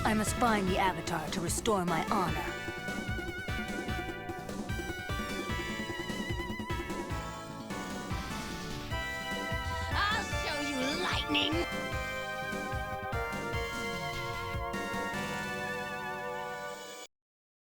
I must find the Avatar to restore my honor. I'll show you lightning!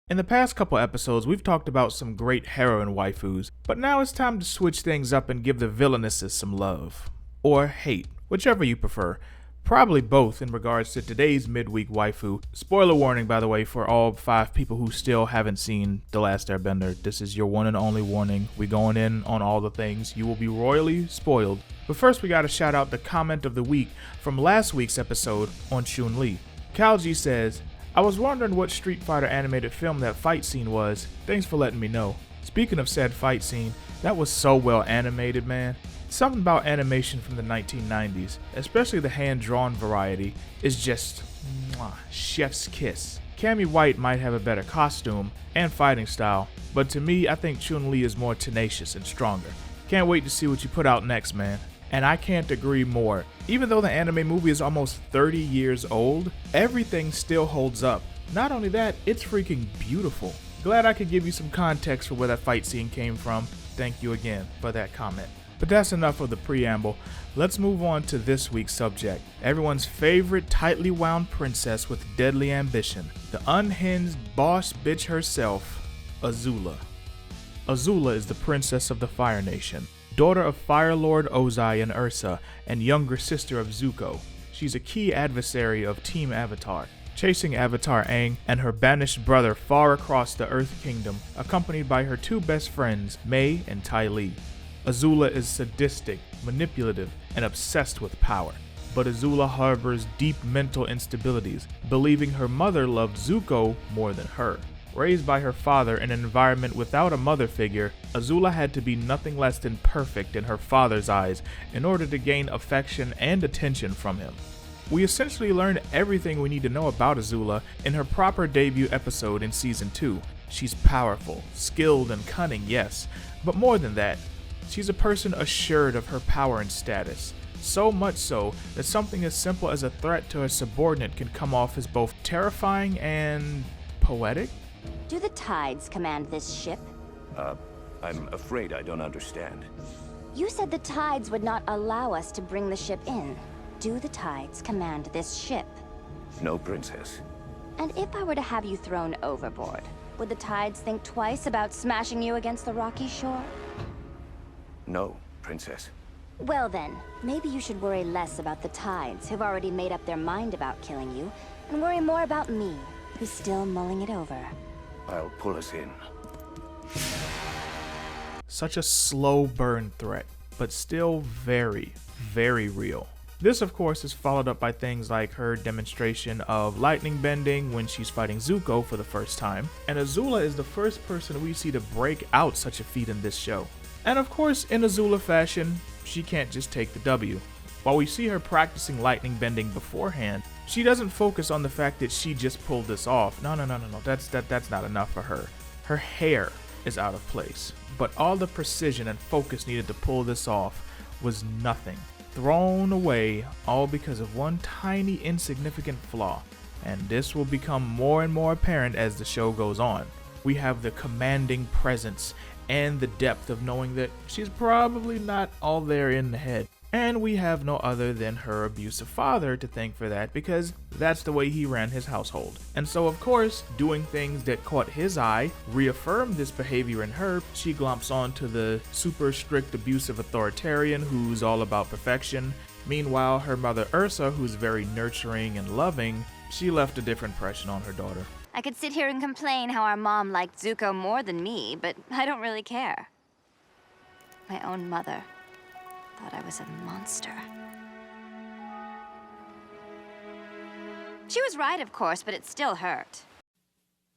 In the past couple episodes, we've talked about some great heroine waifus, but now it's time to switch things up and give the villainesses some love. Or hate, whichever you prefer. Probably both in regards to today's midweek waifu. Spoiler warning, by the way, for all 5 people who still haven't seen The Last Airbender. This is your one and only warning. We going in on all the things. You will be royally spoiled. But first, we gotta shout out the comment of the week from last week's episode on Chun-Li. Kalji says, I was wondering what Street Fighter animated film that fight scene was. Thanks for letting me know. Speaking of said fight scene, that was so well animated, man. Something about animation from the 1990s, especially the hand-drawn variety, is just chef's kiss. Cammy White might have a better costume and fighting style, but to me, I think Chun-Li is more tenacious and stronger. Can't wait to see what you put out next, man. And I can't agree more. Even though the anime movie is almost 30 years old, everything still holds up. Not only that, it's freaking beautiful. Glad I could give you some context for where that fight scene came from. Thank you again for that comment. But that's enough of the preamble. Let's move on to this week's subject. Everyone's favorite tightly wound princess with deadly ambition. The unhinged boss bitch herself, Azula. Azula is the princess of the Fire Nation, daughter of Fire Lord Ozai and Ursa, and younger sister of Zuko. She's a key adversary of Team Avatar, chasing Avatar Aang and her banished brother far across the Earth Kingdom, accompanied by her 2 best friends, Mei and Ty Lee. Azula is sadistic, manipulative, and obsessed with power. But Azula harbors deep mental instabilities, believing her mother loved Zuko more than her. Raised by her father in an environment without a mother figure, Azula had to be nothing less than perfect in her father's eyes in order to gain affection and attention from him. We essentially learned everything we need to know about Azula in her proper debut episode in Season 2. She's powerful, skilled, and cunning, yes, but more than that, she's a person assured of her power and status. So much so that something as simple as a threat to a subordinate can come off as both terrifying and poetic. Do the tides command this ship? I'm afraid I don't understand. You said the tides would not allow us to bring the ship in. Do the tides command this ship? No, Princess. And if I were to have you thrown overboard, would the tides think twice about smashing you against the rocky shore? No, Princess. Well then, maybe you should worry less about the tides, who've already made up their mind about killing you, and worry more about me, who's still mulling it over. I'll pull us in. Such a slow burn threat, but still very, very real. This, of course, is followed up by things like her demonstration of lightning bending when she's fighting Zuko for the first time, and Azula is the first person we see to break out such a feat in this show. And of course, in Azula fashion, she can't just take the W. While we see her practicing lightning bending beforehand, she doesn't focus on the fact that she just pulled this off. No, that's not enough for her. Her hair is out of place, but all the precision and focus needed to pull this off was nothing. Thrown away, all because of one tiny insignificant flaw. And this will become more and more apparent as the show goes on. We have the commanding presence and the depth of knowing that she's probably not all there in the head. And we have no other than her abusive father to thank for that, because that's the way he ran his household. And so of course, doing things that caught his eye reaffirmed this behavior in her. She glomps on to the super strict abusive authoritarian who's all about perfection. Meanwhile, her mother Ursa, who's very nurturing and loving, she left a different impression on her daughter. I could sit here and complain how our mom liked Zuko more than me, but I don't really care. My own mother thought I was a monster. She was right, of course, but it still hurt.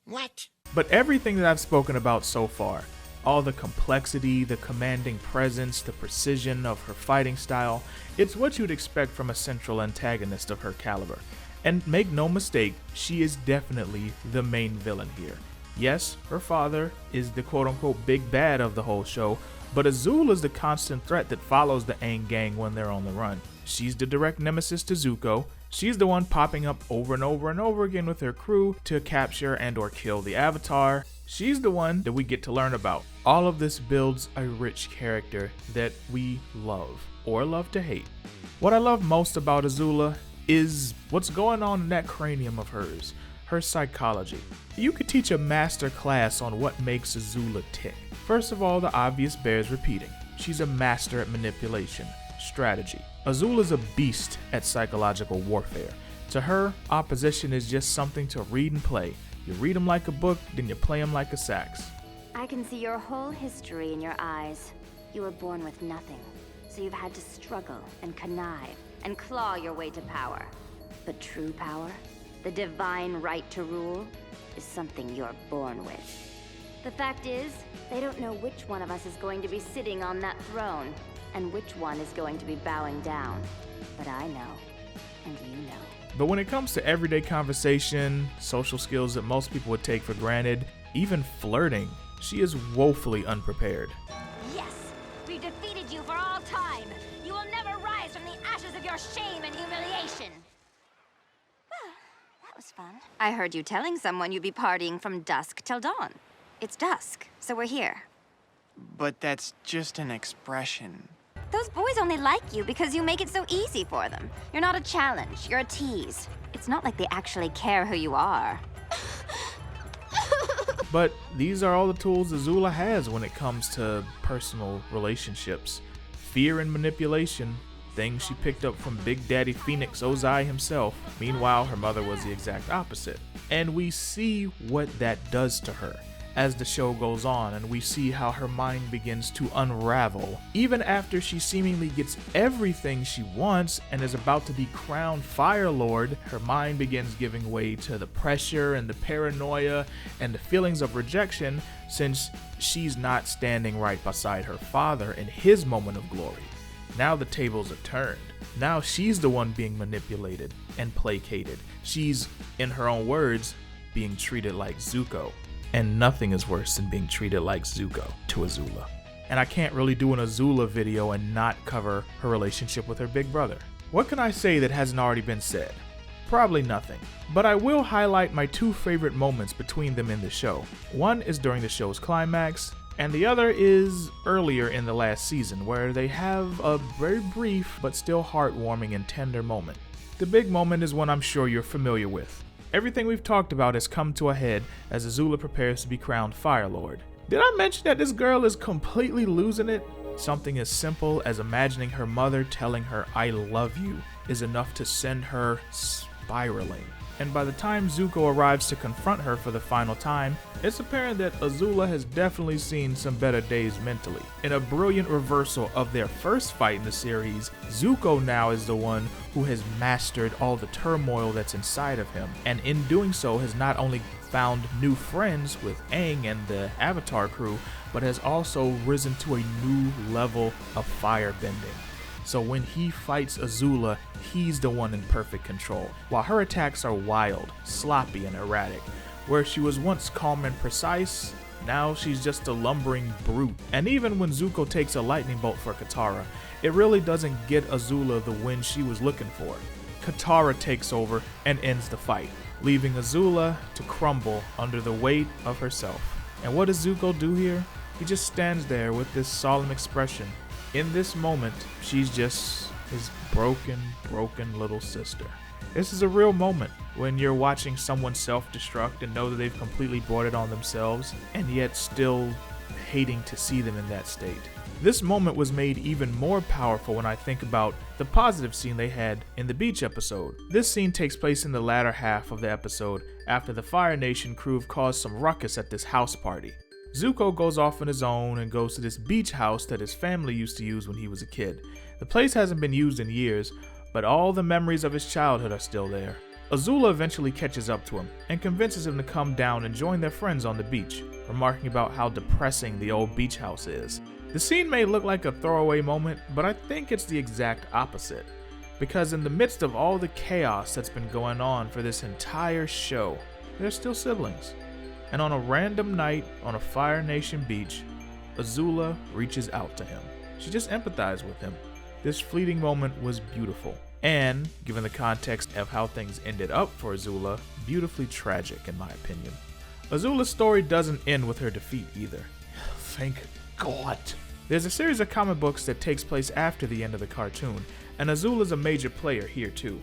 What? But everything that I've spoken about so far, all the complexity, the commanding presence, the precision of her fighting style, it's what you'd expect from a central antagonist of her caliber. And make no mistake, she is definitely the main villain here. Yes, her father is the quote-unquote big bad of the whole show, but Azula is the constant threat that follows the Aang gang when they're on the run. She's the direct nemesis to Zuko, She's the one popping up over and over and over again with her crew to capture and or kill the Avatar. She's the one that we get to learn about. All of this builds a rich character that we love, or love to hate. What I love most about Azula is what's going on in that cranium of hers, her psychology. You could teach a master class on what makes Azula tick. First of all, the obvious bears repeating. She's a master at manipulation, strategy. Azula's a beast at psychological warfare. To her, opposition is just something to read and play. You read them like a book, then you play them like a sax. I can see your whole history in your eyes. You were born with nothing, so you've had to struggle and connive and claw your way to power. But true power, the divine right to rule, is something you're born with. The fact is, they don't know which one of us is going to be sitting on that throne, and which one is going to be bowing down. But I know, and you know. But when it comes to everyday conversation, social skills that most people would take for granted, even flirting, she is woefully unprepared. Yes, we've defeated you for all time. You will never rise from the ashes of your shame and humiliation. Well, that was fun. I heard you telling someone you'd be partying from dusk till dawn. It's dusk, so we're here. But that's just an expression. Those boys only like you because you make it so easy for them. You're not a challenge, you're a tease. It's not like they actually care who you are. But these are all the tools Azula has when it comes to personal relationships. Fear and manipulation, things she picked up from Big Daddy Phoenix Ozai himself. Meanwhile, her mother was the exact opposite. And we see what that does to her as the show goes on, and we see how her mind begins to unravel. Even after she seemingly gets everything she wants and is about to be crowned Fire Lord, her mind begins giving way to the pressure and the paranoia and the feelings of rejection, since she's not standing right beside her father in his moment of glory. Now the tables are turned. Now she's the one being manipulated and placated. She's, in her own words, being treated like Zuko. And nothing is worse than being treated like Zuko to Azula. And I can't really do an Azula video and not cover her relationship with her big brother. What can I say that hasn't already been said? Probably nothing. But I will highlight my two favorite moments between them in the show. One is during the show's climax, and the other is earlier in the last season, where they have a very brief but still heartwarming and tender moment. The big moment is one I'm sure you're familiar with. Everything we've talked about has come to a head as Azula prepares to be crowned Fire Lord. Did I mention that this girl is completely losing it? Something as simple as imagining her mother telling her "I love you" is enough to send her spiraling. And by the time Zuko arrives to confront her for the final time, it's apparent that Azula has definitely seen some better days mentally. In a brilliant reversal of their first fight in the series, Zuko now is the one who has mastered all the turmoil that's inside of him, and in doing so has not only found new friends with Aang and the Avatar crew, but has also risen to a new level of firebending. So when he fights Azula, he's the one in perfect control, while her attacks are wild, sloppy, and erratic. Where she was once calm and precise, now she's just a lumbering brute. And even when Zuko takes a lightning bolt for Katara, it really doesn't get Azula the win she was looking for. Katara takes over and ends the fight, leaving Azula to crumble under the weight of herself. And what does Zuko do here? He just stands there with this solemn expression. In this moment, she's just his broken little sister. This is a real moment when you're watching someone self-destruct and know that they've completely brought it on themselves, and yet still hating to see them in that state. This moment was made even more powerful when I think about the positive scene they had in the beach episode. This scene takes place in the latter half of the episode after the Fire Nation crew have caused some ruckus at this house party. Zuko goes off on his own and goes to this beach house that his family used to use when he was a kid. The place hasn't been used in years, but all the memories of his childhood are still there. Azula eventually catches up to him and convinces him to come down and join their friends on the beach, remarking about how depressing the old beach house is. The scene may look like a throwaway moment, but I think it's the exact opposite. Because in the midst of all the chaos that's been going on for this entire show, they're still siblings. And on a random night on a Fire Nation beach, Azula reaches out to him. She just empathized with him. This fleeting moment was beautiful. And, given the context of how things ended up for Azula, beautifully tragic in my opinion. Azula's story doesn't end with her defeat either. Thank God. There's a series of comic books that takes place after the end of the cartoon, and Azula's a major player here too.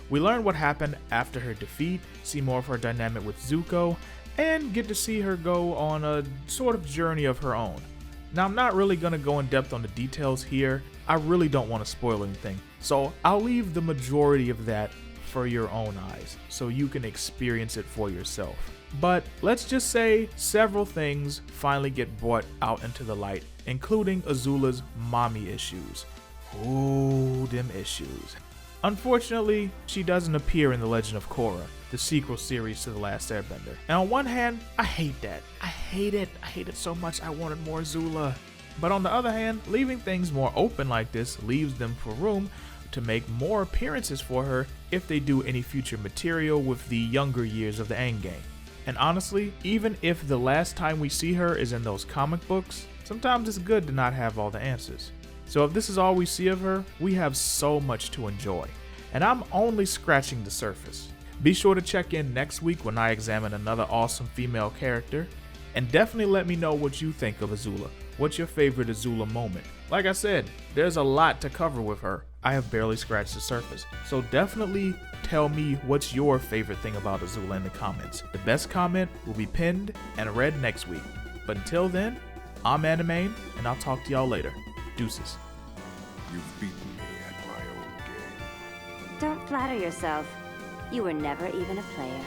We learn what happened after her defeat, see more of her dynamic with Zuko, and get to see her go on a sort of journey of her own. Now, I'm not really going to go in depth on the details here. I really don't want to spoil anything, so I'll leave the majority of that for your own eyes so you can experience it for yourself. But let's just say several things finally get brought out into the light, including Azula's mommy issues. Ooh, them issues. Unfortunately, she doesn't appear in The Legend of Korra, the sequel series to The Last Airbender. And on one hand, I hate that. I hate it so much. I wanted more Azula. But on the other hand, leaving things more open like this leaves them for room to make more appearances for her if they do any future material with the younger years of the Aang gang. And honestly, even if the last time we see her is in those comic books, sometimes it's good to not have all the answers. So if this is all we see of her, we have so much to enjoy. And I'm only scratching the surface. Be sure to check in next week when I examine another awesome female character. And definitely let me know what you think of Azula. What's your favorite Azula moment? Like I said, there's a lot to cover with her. I have barely scratched the surface. So definitely tell me what's your favorite thing about Azula in the comments. The best comment will be pinned and read next week. But until then, I'm Animane, and I'll talk to y'all later. Deuces. You've beaten me at my own game. Don't flatter yourself. You were never even a player.